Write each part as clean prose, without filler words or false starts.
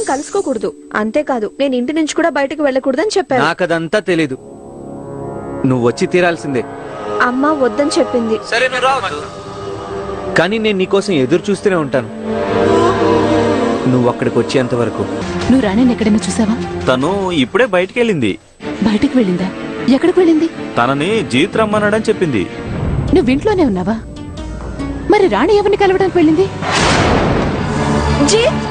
కలుసుకోకూడదు. అంతేకాదు నేను ఇంటి నుంచి కూడా బయటకు వెళ్ళకూడదని చెప్పాను. నాకదంతా తెలీదు. నువ్వు వచ్చి తీరాల్సిందే. అమ్మ వద్దని చెప్పింది. సరే నువ్వు రావద్దు, కానీ నేను నీకోసం ఎదురు చూస్తూనే ఉంటాను నువ్వు అక్కడికి వచ్చేంత వరకు. నువ్వు రాణిని ఎక్కడైనా చూసావా? తను ఇప్పుడే బయటికి వెళ్ళింది. బయటికి వెళ్ళిందా? ఎక్కడికి వెళ్ళింది? తనని జీత్ రమ్మన్నాడని చెప్పింది. నువ్వు ఇంట్లోనే ఉన్నావా? మరి రాణి ఎవరిని కలవడానికి వెళ్ళింది? జీత్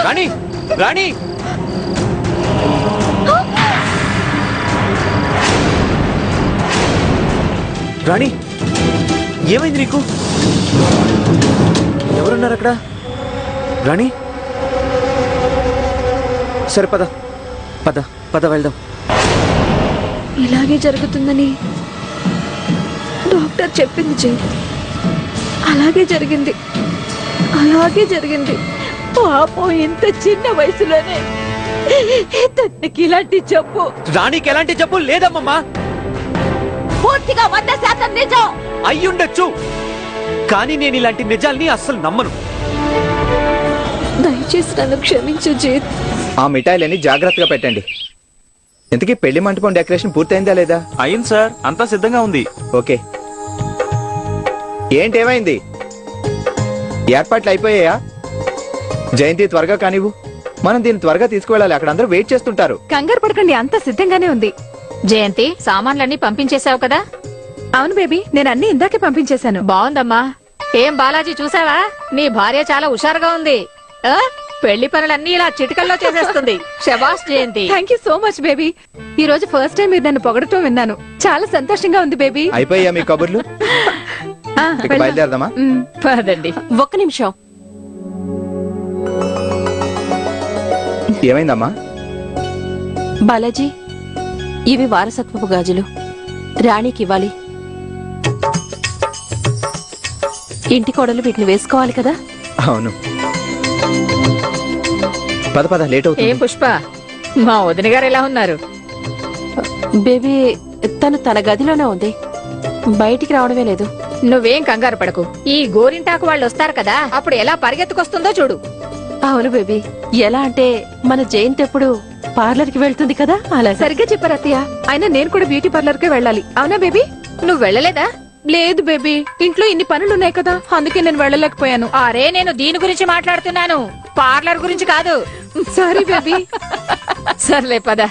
రాణి, రాణి, రాణి, ఏమైంది నీకు? ఎవరున్నారు అక్కడ? రాణి, సరే పద పద పద వెళ్దాం. ఇలాగే జరుగుతుందని డాక్టర్ చెప్పింది జీత్. అలాగే జరిగింది, అలాగే జరిగింది. పాపం ఇంత చిన్న వయసులోనే తనకి ఇలాంటి జబ్బు. రాణికి ఎలాంటి జబ్బు లేదమ్మమ్మా. పూర్తిగా 100% నిజం. అయ్యుండొచ్చు, కానీ నేను ఇలాంటి నిజాల్ని అస్సలు నమ్మను. దయచేసి నన్ను క్షమించు జీత్. ఆ మిఠాయిలని జాగ్రత్తగా పెట్టండి. ఇంతకీ పెళ్లి మంటపం డెకరేషన్ పూర్తయిందా లేదా? అయింది సార్, అంతా సిద్ధంగా ఉంది. ఓకే. ఏంటేమైంది? ఏర్పాట్లు అయిపోయాయా? జయంతి త్వరగా కానివ్వు, మనం దీన్ని త్వరగా తీసుకువెళ్ళాలి. అక్కడ అందరూ వెయిట్ చేస్తుంటారు. కంగారు పడకండి, అంతా సిద్ధంగానే ఉంది. జయంతి, సామాన్లన్నీ పంపించేశావు కదా? అవును బేబీ, నేను అన్ని ఇందాకే పంపించేశాను. బాగుందమ్మా. ఏం బాలాజీ చూసావా? నీ భార్య చాలా హుషారుగా ఉంది. పెళ్లి పనులన్నీ ఇలా చిటికల్లో చేసేస్తుంది. శబాష్ Jayanthi. Thank you so much baby. ఈ రోజు ఫస్ట్ టైం మీరు నన్ను పొగడటం విన్నాను. చాలా సంతోషంగా ఉంది బేబీ. అయిపోయా మీ కబుర్లు? ఇక బయలుదేరదామా? పదండి. ఒక్క నిమిషం. ఏమైందమ్మా? బాలాజీ, ఇవి వారసత్వపు గాజులు. రాణికి ఇవ్వాలి. ఇంటి కోడలు వీటిని వేసుకోవాలి కదా? అవును. పద పద, లేట్ ఏం అవుతుంది. పుష్ప, మా వదిన గారు ఎలా ఉన్నారు? బేబీ తను తన గదిలోనే ఉంది, బయటికి రావడమే లేదు. నువ్వేం కంగారు పడకు. ఈ గోరింటాకు వాళ్ళు వస్తారు కదా, అప్పుడు ఎలా పరిగెత్తుకొస్తుందో చూడు. అవును బేబీ. ఎలా అంటే మన జయంత్ ఎప్పుడు పార్లర్ కి వెళ్తుంది కదా, అలా. సరిగ్గా చెప్పారు అత్తయ్య. అయినా నేను కూడా బ్యూటీ పార్లర్ కే వెళ్ళాలి. అవునా బేబీ? నువ్వు వెళ్ళలేదా? లేదు బేబీ, ఇంట్లో ఇన్ని పనులున్నాయి కదా, అందుకే నేను వెళ్ళలేకపోయాను. అరే, నేను దీని గురించి మాట్లాడుతున్నాను, పార్లర్ గురించి కాదు. Sorry baby. సర్లే పద.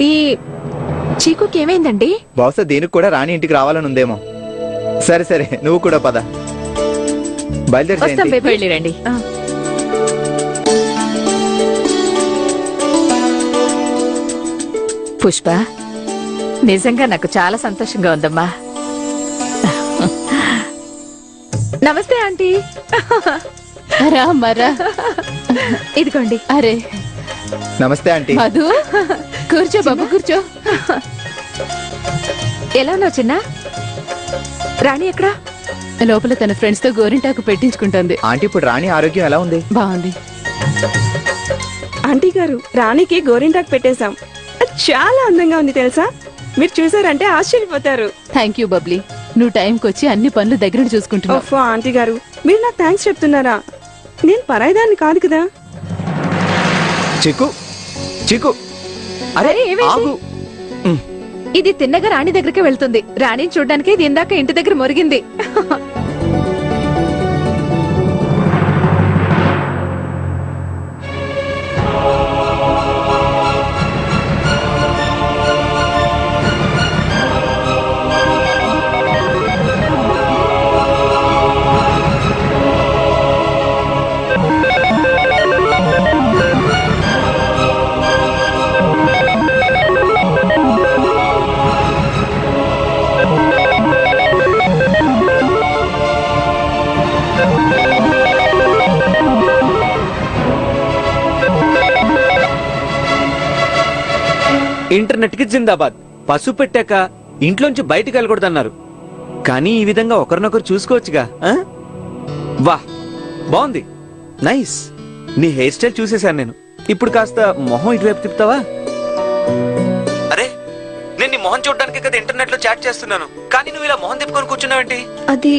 ఈ చీకుకి ఏమైందండి? బహుశా దీనికి కూడా రాణి ఇంటికి రావాలని ఉందేమో. సరే సరే, నువ్వు కూడా పద. బయలుదేరి వస్తాం జయంతి. బేబీ. వెళ్ళి రండి. పుష్ప, నిజంగా నాకు చాలా సంతోషంగా ఉందమ్మా. నమస్తే ఆంటీ. రామరా, ఇదిగోండి. అరే నమస్తే ఆంటీ. మధు, కూర్చో బాబు, కూర్చో. ఎలా ఉన్నావు చిన్న? రాణి ఎక్కడా? లోపల తన ఫ్రెండ్స్ తో గోరింటాకు పెట్టించుకుంటుంది. ఆంటీ, ఇప్పుడు రాణి ఆరోగ్యం ఎలా ఉంది? బాగుంది. ఆంటీ గారు, రాణికి గోరింటాకు పెట్టేశాం. అది చాలా అందంగా ఉంది తెలుసా? మీరు చూసారంటే ఆశ్చర్యపోతారు. థ్యాంక్ యూ బబ్లీ, నువ్వు టైంకి వచ్చి అన్ని పనులు దగ్గర చూసుకుంటున్నావు. ఓఫో ఆంటీ గారు, మీరు నాకు థ్యాంక్స్ చెప్తున్నారా? నేను పరాయిదాన్ని కాదు కదా. చిక్కు చిక్కు, అరే ఏమైంది? ఆగు. ఇది తిన్నగా రాణి దగ్గరికి వెళ్తుంది. రాణిని చూడ్డానికి ఇది ఇందాక ఇంటి దగ్గర మొరిగింది. ఇంటర్నెట్ కి జిందాబాద్. పసు పెట్టాక ఇంట్లోంచి బయటికి వెళ్ళకూడదన్నారు, కానీ ఈ విధంగా ఒకరినొకరు చూసుకోవచ్చుగా. వా, బాగుంది, నైస్. నీ హెయిర్ స్టైల్ చూసేశాను నేను. ఇప్పుడు కాస్త మొహం ఇటువైపు తిప్పుతావా? అరే, నేను నీ మొహం చూడడానికి కదా ఇంటర్నెట్ లో చాట్ చేస్తున్నాను, కానీ నువ్వు ఇలా మొహం తిప్పుకొని కూర్చున్నావేంటి? అది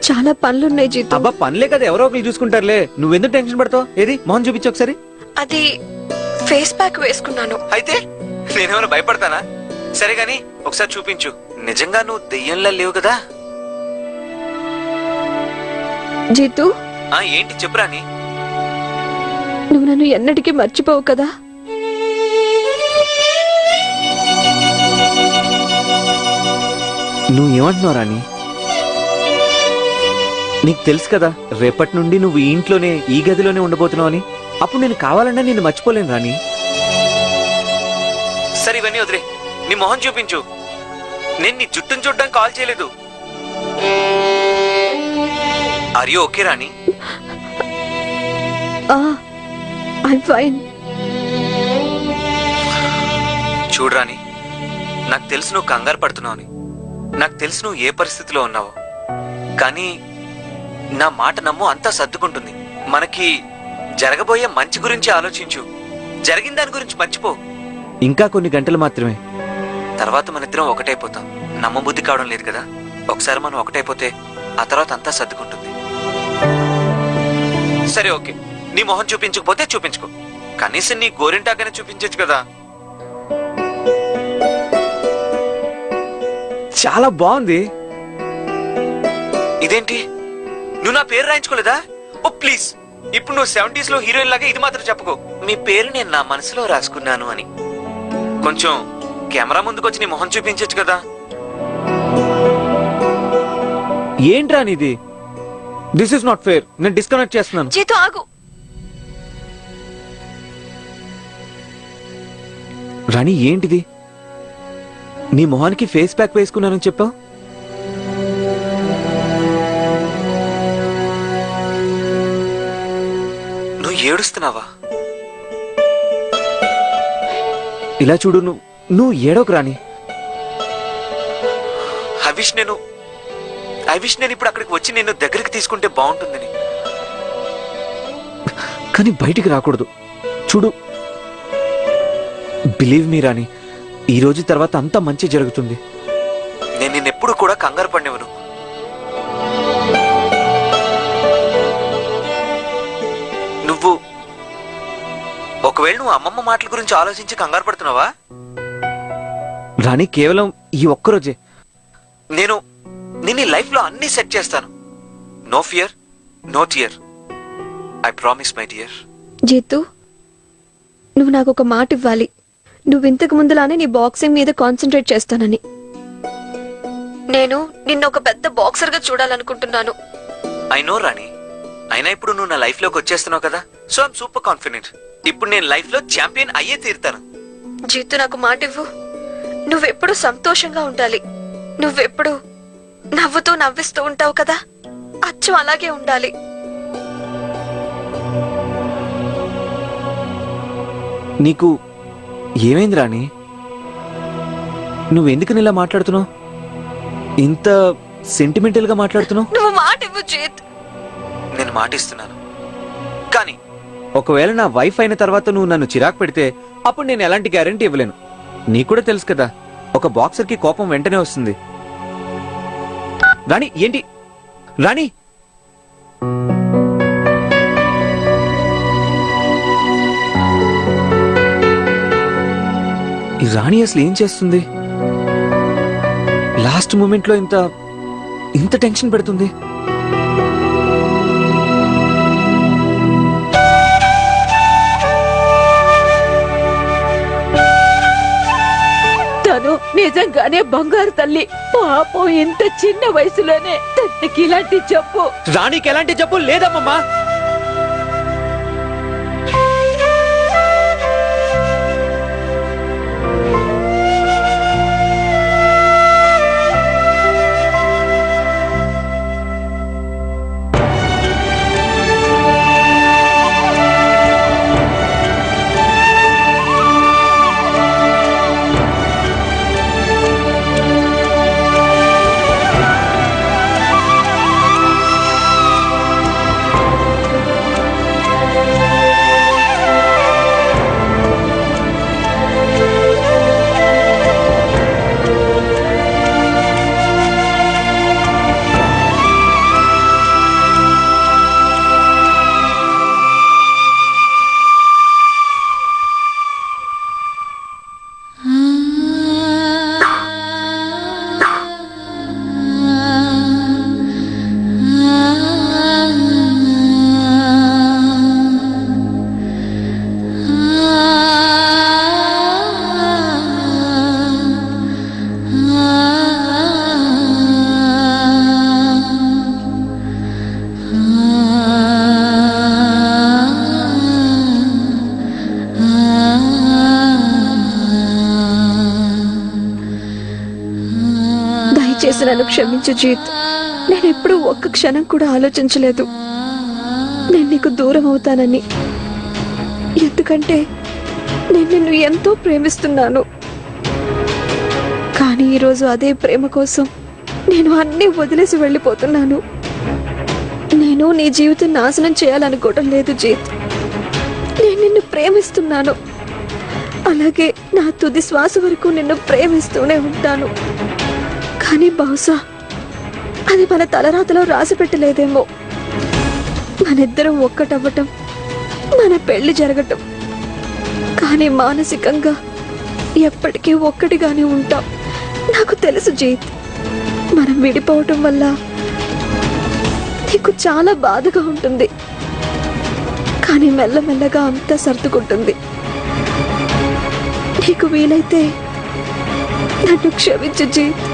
చాలా పనులున్నాయి జీతు. అబ్బా, పనిలే కదా, ఎవరో ఒకరు చూసుకుంటారులే. నువ్వెందుకు టెన్షన్ పడతావు? ఏది మొహం చూపించు ఒకసారి. అది ఫేస్ ప్యాక్ వేసుకున్నాను. అయితే నేనేమైనా భయపడతానా? సరే గాని ఒకసారి చూపించు. నిజంగా నువ్వు దెయ్యంలా లేవు కదా? జీతు, ఏంటి చెప్పురాని? నువ్వు నన్ను ఎన్నటికీ మర్చిపోవు కదా? నువ్వు ఏమంటున్నావు రాని? నీకు తెలుసు కదా రేపటి నుండి నువ్వు ఈ ఇంట్లోనే, ఈ గదిలోనే ఉండబోతున్నావు అని. అప్పుడు నేను కావాలన్నా నిన్ను మర్చిపోలేను రాని. సరే ఇవన్నీ వదిలే, నీ మొహం చూపించు. నేను నీ జుట్టును చూడడానికి కాల్ చేయలేదు. ఆర్ యు ఓకే రాని? I'm fine. చూడు రాని, నాకు తెలుసు నువ్వు కంగారు పడుతున్నావు అని. నాకు తెలుసు నువ్వు ఏ పరిస్థితిలో ఉన్నావో. కానీ నా మాట నమ్ము, అంతా సర్దుకుంటుంది. మనకి జరగబోయే మంచి గురించి ఆలోచించు. జరిగిన దాని గురించి మర్చిపో. ఇంకా కొన్ని గంటలు మాత్రమే, తర్వాత మన ఇద్దరం ఒకటైపోతాం. నమ్మబుద్ధి కావడం లేదు కదా? ఒకసారి మనం ఒకటైపోతే ఆ తర్వాత అంతా సర్దుకుంటుంది. సరే ఓకే, నీ మొహం చూపించకపోతే చూపించుకో. కనీసం నీ గోరింటాకనే చూపించచ్చు కదా. చాలా బాగుంది. ఇదేంటి, నువ్వు నా పేరు రాయించుకోలేదా? ఓ ప్లీజ్, ఇప్పుడు నువ్వు 70s లో హీరోయిన్ లాగా ఇది మాత్రం చెప్పుకో, మీ పేరు నేను నా మనసులో రాసుకున్నాను అని. కొంచెం కెమెరా ముందుకొచ్చి నీ మొహం చూపించచ్చు కదా. ఏంట్రా నీది? This is not fair. నేను డిస్కనెక్ట్ చేస్తున్నాను. జీతు ఆగు. రాణి ఏంటిది? నీ మొహానికి ఫేస్ ప్యాక్ వేసుకున్నానని చెప్పావు. నువ్వు ఏడుస్తున్నావా? ఇలా చూడు, నువ్వు ఏడోకు రాని. ఐ విష్ నేను ఇప్పుడు అక్కడికి వచ్చి నిన్ను దగ్గరికి తీసుకుంటే బాగుంటుందని. కానీ బయటికి రాకూడదు. చూడు, బిలీవ్ మీ రాని, ఈ రోజు తర్వాత అంతా మంచి జరుగుతుంది. నేను నిన్నెప్పుడు కూడా కంగారు పడినవను. నువ్వు ఒకవేళ నువ్వు అమ్మమ్మ మాటల గురించి ఆలోచించి కంగారు పడుతున్నావా? రాణి, కేవలం ఈ ఒక్కరోజే నేను నీ లైఫ్ లో అన్ని సెట్ చేస్తాను. No fear, no tear. I promise my dear. Jeetu, నువ్వు నాకు ఒక మాట ఇవ్వాలి. నువ్వు ఇంతకు ముందులానే నీ బాక్సింగ్ మీద కాన్సన్ట్రేట్ చేస్తానని. నేను నిన్న ఒక పెద్ద బాక్సర్ గా చూడాలనుకుంటున్నాను. ఐ నో రాణి, అయినా ఇప్పుడు నువ్వు నా లైఫ్ లోకి వచ్చేస్తున్నావు కదా, సో ఐమ్ సూపర్ కాన్ఫిడెంట్. ఇప్పుడు నేను లైఫ్ లో ఛాంపియన్ అయ్యే తీరుతాను. జీతు, నాకు మాట ఇవ్వు. నువ్వెప్పుడు సంతోషంగా ఉండాలి. నువ్వెప్పుడు నవ్వుతూ నవ్విస్తూ ఉంటావు కదా, అచ్చం అలాగే ఉండాలి. నీకు ఏమైంది రాణి? నువ్వెందుకు ఇలా మాట్లాడుతున్నావు? ఇంత సెంటిమెంటల్ గా మాట్లాడుతున్నావు. నువ్వు మాట ఇవ్వు జీత్. నేను మాటిస్తున్నాను, కానీ ఒకవేళ నా వైఫ్ అయిన తర్వాత నువ్వు నన్ను చిరాకు పెడితే అప్పుడు నేను ఎలాంటి గ్యారెంటీ ఇవ్వలేను. నీకు కూడా తెలుసు కదా, ఒక బాక్సర్ కి కోపం వెంటనే వస్తుంది. రాణి, ఏంటి రాణి? ఈ రాణి అసలు ఏం చేస్తుంది? లాస్ట్ మూమెంట్ లో ఇంత టెన్షన్ పెడుతుంది. తను నిజంగానే బంగారు తల్లి. పాపం ఇంత చిన్న వయసులోనే తనకి ఇలాంటి జబ్బు. రాణికి ఎలాంటి జబ్బు లేదమ్మమ్మా. దయచేసి నన్ను క్షమించు జీత్. నేను ఎప్పుడూ ఒక్క క్షణం కూడా ఆలోచించలేదు నేను నీకు దూరం అవుతానని. ఎందుకంటే నేను నిన్ను ఎంతో ప్రేమిస్తున్నాను. కానీ ఈరోజు అదే ప్రేమ కోసం నేను అన్నీ వదిలేసి వెళ్ళిపోతున్నాను. నేను నీ జీవితం నాశనం చేయాలనుకోవటం లేదు జీత్. నేను నిన్ను ప్రేమిస్తున్నాను. అలాగే నా తుది శ్వాస వరకు నిన్ను ప్రేమిస్తూనే ఉంటాను. కానీ బహుశా అది మన తలరాతలో రాసి పెట్టలేదేమో. మనిద్దరం ఒక్కటవ్వటం, మన పెళ్లి జరగటం. కానీ మానసికంగా ఎప్పటికీ ఒక్కటిగానే ఉంటాం. నాకు తెలుసు జీత్, మనం విడిపోవటం వల్ల నీకు చాలా బాధగా ఉంటుంది. కానీ మెల్లమెల్లగా అంతా సర్దుకుంటుంది. నీకు వీలైతే నన్ను క్షమించు జీత్.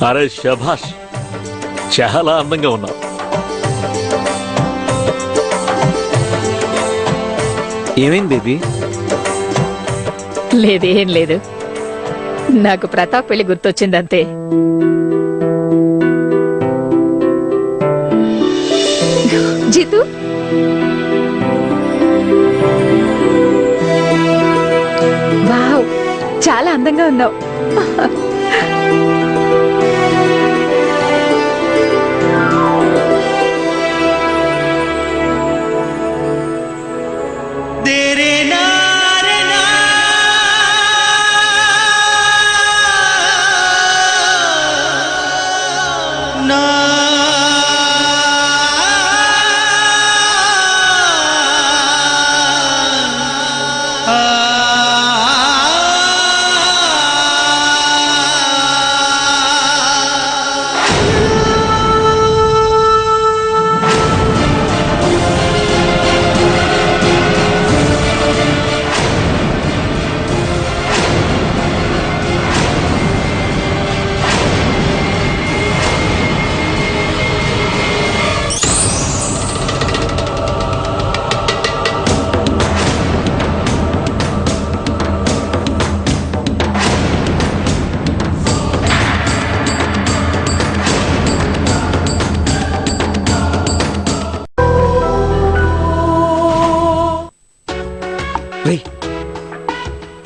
అరే శభాష్, చాలా అందంగా ఉన్నావు. ఏమైంది బేబీ? లేదేం లేదు, నాకు ప్రతాప్ పెళ్లి గుర్తొచ్చిందంతే. జీతు, వావ్, చాలా అందంగా ఉన్నావు.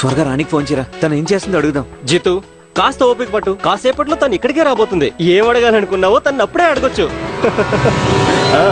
త్వరగా రానికి ఫోన్ చేయరా, తను ఏం చేస్తుందో అడుగుదాం. జితు, కాస్త ఓపిక పట్టు. కాసేపట్లో తను ఇక్కడికే రాబోతుంది. ఏం అడగాలనుకున్నావో తను అప్పుడే అడగొచ్చు. ఆ.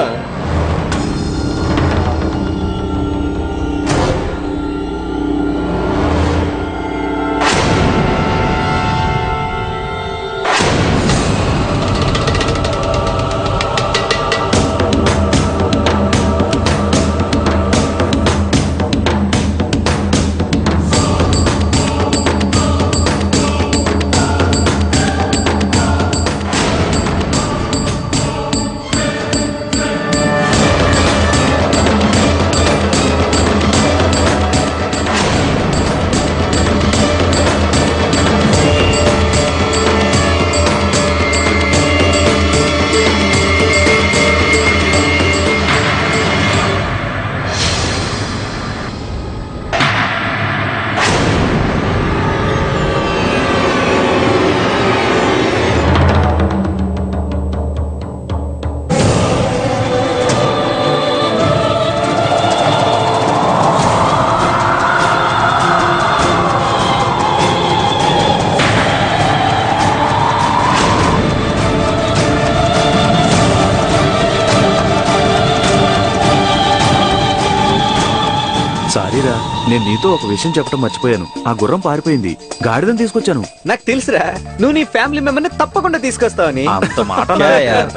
సారీరా, నేను నీతో ఒక విషయం చెప్పడం మర్చిపోయాను. ఆ గుర్రం పారిపోయింది. గాడిదని తీసుకొచ్చాను. నాకు తెలుసురా, నువ్వు నీ ఫ్యామిలీ మెంబర్ని తప్పకుండా తీసుకొస్తావని. అంత మాట క్యా అన్నావే? యార్.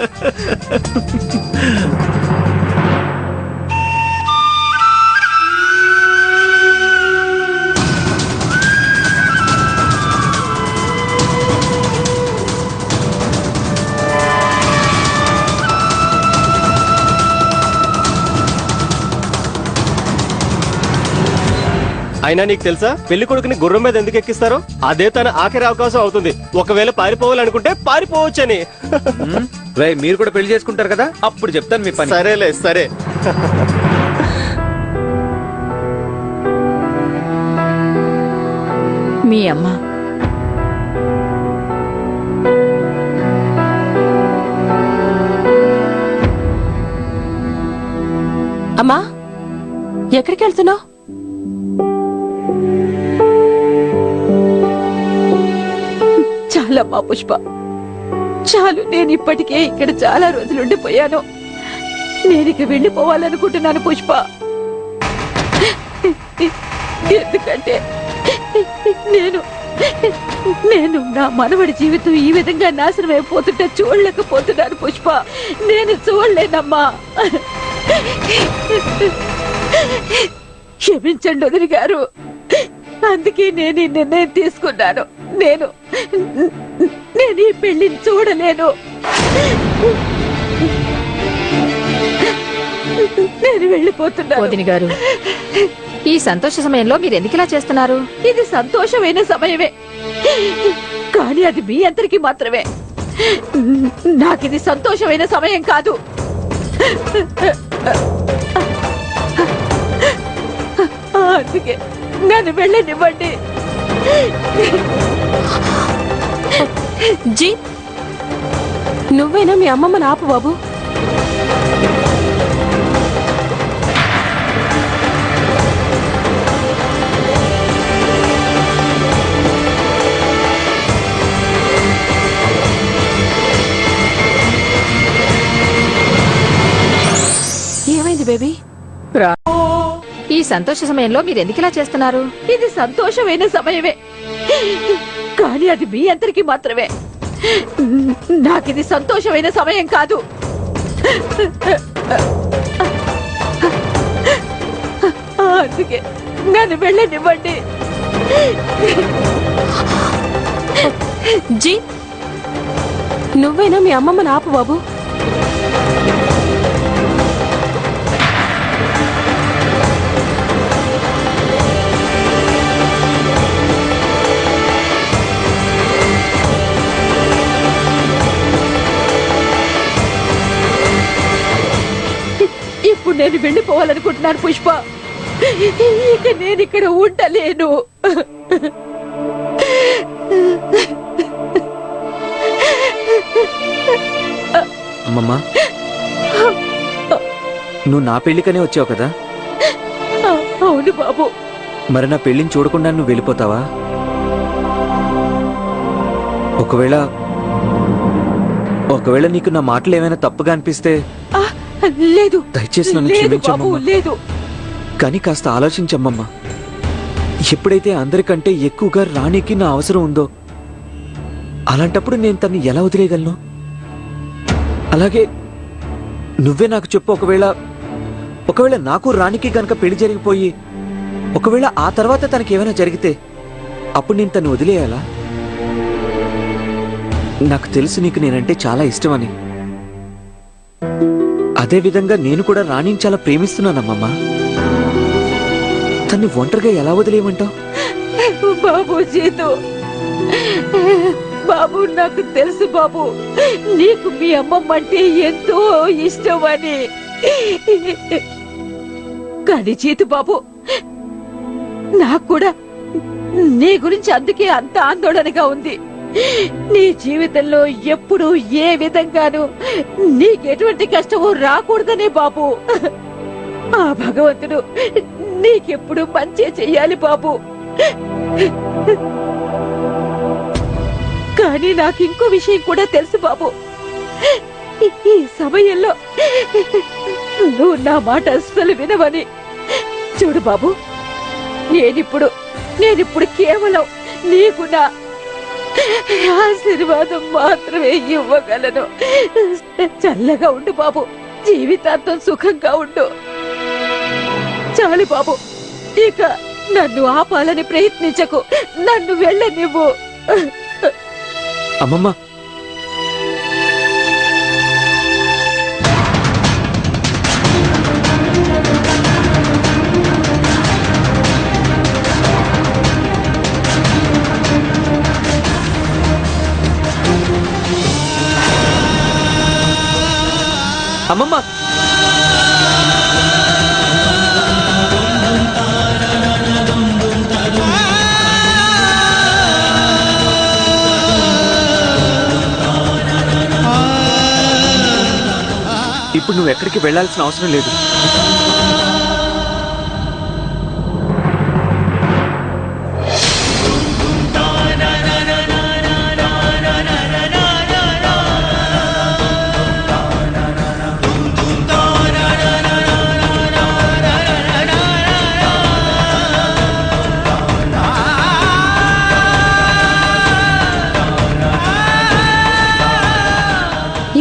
అయినా నీకు తెలుసా పెళ్లి కొడుకుని గుర్రం మీద ఎందుకు ఎక్కిస్తారో? అదే తన ఆఖరి అవకాశం అవుతుంది. ఒకవేళ పారిపోవాలనుకుంటే పారిపోవచ్చని. రేయ్, మీరు కూడా పెళ్లి చేసుకుంటారు కదా, అప్పుడు చెప్తాను మీ పని. సరేలే సరే. మీ అమ్మ అమ్మా, ఎక్కడికి వెళ్తున్నావు? చాలమ్మా పుష్ప, చాలు. నేను ఇప్పటికే ఇక్కడ చాలా రోజులుండిపోయాను. నేను ఇక వెళ్ళిపోవాలనుకుంటున్నాను పుష్ప. ఎందుకంటే నేను నా మనవడి జీవితం ఈ విధంగా నాశనం అయిపోతుంటే చూడలేకపోతున్నాను పుష్ప. నేను చూడలేనమ్మా. క్షమించండి వదిలి గారు, అందుకే నేను ఈ నిర్ణయం తీసుకున్నాను. నేను ఈ పెళ్లిని చూడలేను. నేను వెళ్ళిపోతున్నాను. వదిన గారు, ఈ సంతోష సమయంలో మీరు ఎందుకు ఇలా చేస్తున్నారు? ఇది సంతోషమైన సమయమే, కానీ అది మీ అందరికీ మాత్రమే. నాకిది సంతోషమైన సమయం కాదు. అందుకే నన్ను వెళ్ళనివ్వండి. జీ, నువ్వేనా మీ అమ్మమ్మని ఆపు బాబు. ఏమైంది బేబీ? ఈ సంతోష సమయంలో మీరు ఎందుకు ఇలా చేస్తున్నారు? ఇది సంతోషమైన సమయమే, కానీ అది మీ అందరికీ మాత్రమే. నాకిది సంతోషమైన సమయం కాదు. అందుకే నన్ను వెళ్ళనివ్వండి. జీ, నువ్వేనా మీ అమ్మమ్మని ఆపు బాబు. ఇప్పుడు నేను వెళ్ళిపోవాలనుకుంటున్నాను పుష్ప. ఇక నేను ఇక్కడ ఉండలేను. అమ్మమ్మా, నువ్వు నా పెళ్లికనే వచ్చావు కదా, అవును బాబు. మరి నా పెళ్లిని చూడకుండా నువ్వు వెళ్ళిపోతావా? ఒకవేళ నీకు నా మాటలు ఏమైనా తప్పుగా అనిపిస్తే లేదు, దయచేసి నన్ను లేదు బాబు, క్షమించమ్మా. లేదు. కానీ కాస్త ఆలోచించమ్మమ్మా. ఎప్పుడైతే అందరికంటే ఎక్కువగా రాణికి నా అవసరం ఉందో, అలాంటప్పుడు నేను తన్ని ఎలా వదిలేయగలను? అలాగే నువ్వే నాకు చెప్పు, ఒకవేళ నాకు రాణికి గనక పెళ్లి జరిగిపోయి ఒకవేళ ఆ తర్వాత తనకి ఏమైనా జరిగితే అప్పుడు నేను తను వదిలేయాలా? నాకు తెలుసు నీకు నేనంటే చాలా ఇష్టమని. అదే విధంగా నేను కూడా రాణిని చాలా ప్రేమిస్తున్నానమ్మమ్మా. తన్ని ఒంటరిగా ఎలా వదిలేయమంటావు? బాబు జీతు, బాబు నాకు తెలుసు బాబు, నీకు మీ అమ్మమ్మ అంటే ఎంతో ఇష్టమని. కానీ జీతు బాబు, నాకు కూడా నీ గురించి అందుకే అంత ఆందోళనగా ఉంది. నీ జీవితంలో ఎప్పుడు ఏ విధంగానూ నీకెటువంటి కష్టమో రాకూడదనే బాబు. ఆ భగవంతుడు నీకెప్పుడు మంచి చెయ్యాలి బాబు. కానీ నాకు ఇంకో విషయం కూడా తెలుసు బాబు. ఈ సమయంలో నువ్వు నా మాట అస్సలు వినవని. చూడు బాబు, నేనిప్పుడు కేవలం నీకు నా ఆశీర్వాదం మాత్రమే ఇవ్వగలను. చల్లగా ఉండు బాబు, జీవితాంతం సుఖంగా ఉండు. చాలు బాబు, ఇక నన్ను ఆపాలని ప్రయత్నించకు, నన్ను వెళ్ళనివ్వు. అమ్మమ్మ అమ్మమ్మ ఇప్పుడు నువ్వు ఎక్కడికి వెళ్ళాల్సిన అవసరం లేదు.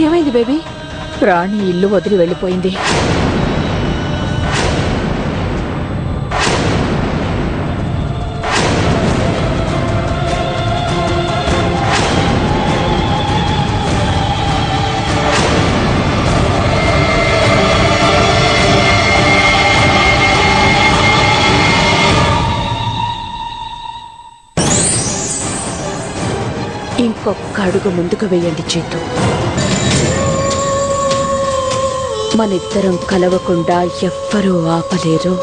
ఏమైంది బేబీ? రాణి ఇల్లు వదిలి వెళ్ళిపోయింది. ఇంకొక అడుగు ముందుకు వేయండి చేతు. మనిద్దరం కలవకుండా ఎవ్వరూ ఆపలేరు.